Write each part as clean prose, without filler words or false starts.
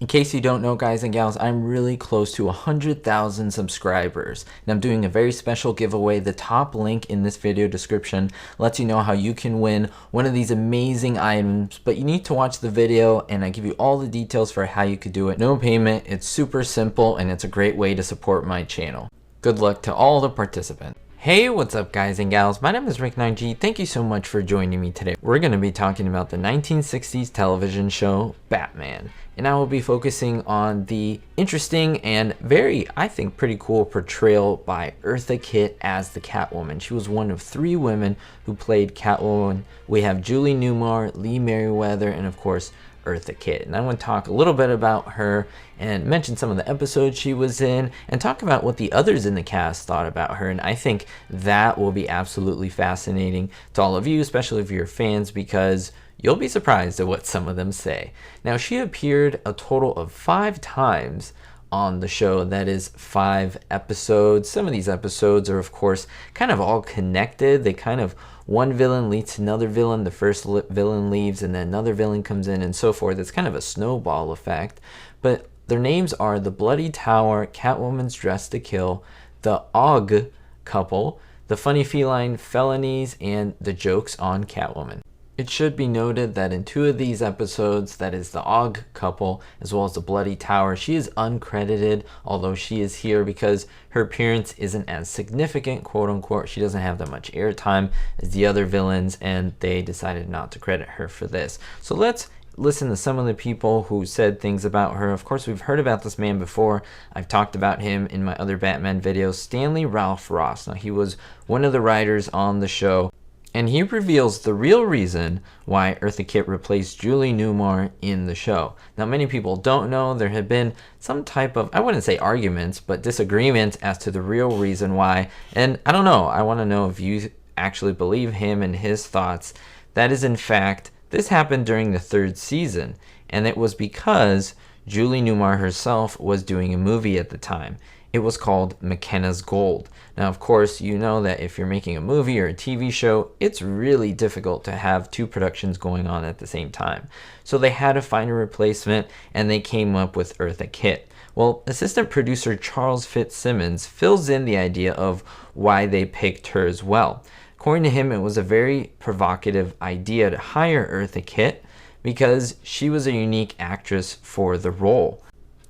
In case you don't know, guys and gals, I'm really close to 100,000 subscribers, and I'm doing a very special giveaway. The top link in this video description lets you know how you can win one of these amazing items, but you need to watch the video and I give you all the details for how you could do it. No payment, it's super simple, and it's a great way to support my channel. Good luck to all the participants. Hey, what's up guys and gals? My name is Rick9G. Thank you so much for joining me today. We're going to be talking about the 1960s television show Batman, and I will be focusing on the interesting and very, I think, pretty cool portrayal by Eartha Kitt as the Catwoman. She was one of 3 women who played Catwoman. We have Julie Newmar, Lee Merriweather, and of course Eartha Kitt. And I want to talk a little bit about her and mention some of the episodes she was in and talk about what the others in the cast thought about her. And I think that will be absolutely fascinating to all of you, especially if you're fans, because you'll be surprised at what some of them say. Now, she appeared a total of 5 times on the show. That is 5 episodes. Some of these episodes are, of course, kind of all connected. They kind of, one villain leads to another villain, the first villain leaves, and then another villain comes in, and so forth. It's kind of a snowball effect. But their names are the Bloody Tower, Catwoman's Dressed to Kill, the Og Couple, the Funny Feline Felonies, and the Jokes on Catwoman. It should be noted that in 2 of these episodes, that is the Og Couple as well as the Bloody Tower, she is uncredited, although she is here because her appearance isn't as significant, quote unquote. She doesn't have that much airtime as the other villains, and they decided not to credit her for this. So let's listen to some of the people who said things about her. Of course, we've heard about this man before. I've talked about him in my other Batman videos. Stanley Ralph Ross. Now, he was one of the writers on the show, and he reveals the real reason why Eartha Kitt replaced Julie Newmar in the show. Now, many people don't know. There had been some type of, I wouldn't say arguments, but disagreements as to the real reason why. And I don't know. I want to know if you actually believe him and his thoughts. That is, in fact, this happened during the 3rd season, and it was because Julie Newmar herself was doing a movie at the time. It was called McKenna's Gold. Now, of course, you know that if you're making a movie or a TV show, it's really difficult to have 2 productions going on at the same time. So they had to find a replacement, and they came up with Eartha Kitt. Well, assistant producer Charles Fitzsimmons fills in the idea of why they picked her as well. According to him, it was a very provocative idea to hire Eartha Kitt because she was a unique actress for the role.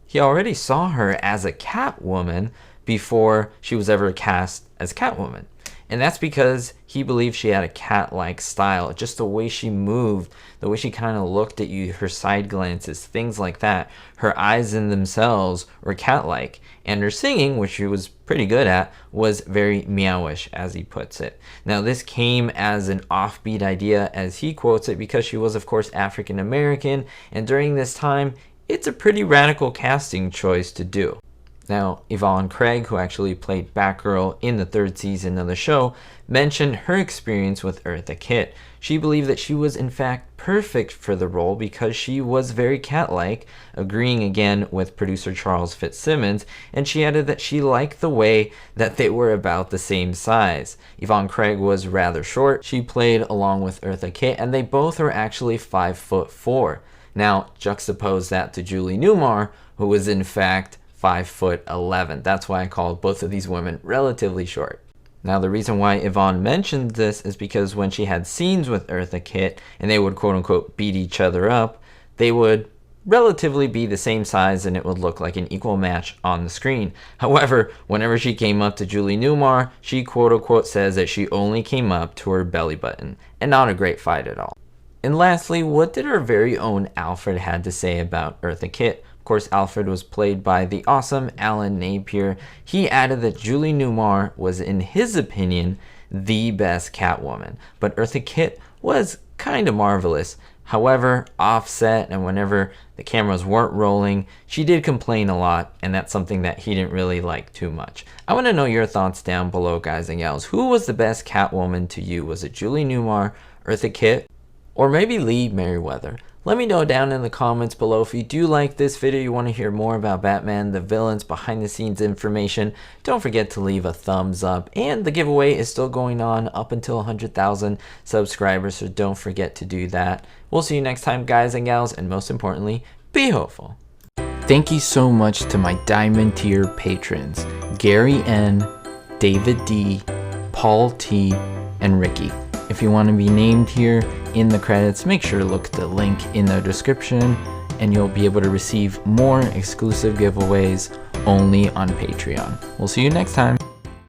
He already saw her as a Catwoman before she was ever cast as Catwoman. And that's because he believed she had a cat-like style. Just the way she moved, the way she kind of looked at you, her side glances, things like that. Her eyes in themselves were cat-like. And her singing, which she was pretty good at, was very meowish, as he puts it. Now, this came as an offbeat idea, as he quotes it, because she was, of course, African American. And during this time, it's a pretty radical casting choice to do. Now, Yvonne Craig, who actually played Batgirl in the 3rd season of the show, mentioned her experience with Eartha Kitt. She believed that she was in fact perfect for the role because she was very cat-like, agreeing again with producer Charles Fitzsimmons, and she added that she liked the way that they were about the same size. Yvonne Craig was rather short. She played along with Eartha Kitt, and they both were actually 5'4". Now, juxtapose that to Julie Newmar, who was in fact 5'11". That's why I called both of these women relatively short. Now, the reason why Yvonne mentioned this is because when she had scenes with Eartha Kitt and they would quote unquote beat each other up, they would relatively be the same size and it would look like an equal match on the screen. However, whenever she came up to Julie Newmar, she quote unquote says that she only came up to her belly button, and not a great fight at all. And lastly, what did our very own Alfred had to say about Eartha Kitt? Of course, Alfred was played by the awesome Alan Napier. He added that Julie Newmar was, in his opinion, the best Catwoman, but Eartha Kitt was kind of marvelous. However, offset and whenever the cameras weren't rolling, she did complain a lot, and that's something that he didn't really like too much. I want to know your thoughts down below, guys and gals. Who was the best Catwoman to you? Was it Julie Newmar, Eartha Kitt, or maybe Lee Merriweather? Let me know down in the comments below. If you do like this video, you want to hear more about Batman, the villains, behind the scenes information, don't forget to leave a thumbs up. And the giveaway is still going on up until 100,000 subscribers, so don't forget to do that. We'll see you next time, guys and gals, and most importantly, be hopeful. Thank you so much to my Diamond tier patrons, Gary N, David D, Paul T, and Ricky. If you want to be named here in the credits, make sure to look at the link in the description and you'll be able to receive more exclusive giveaways only on Patreon. We'll see you next time.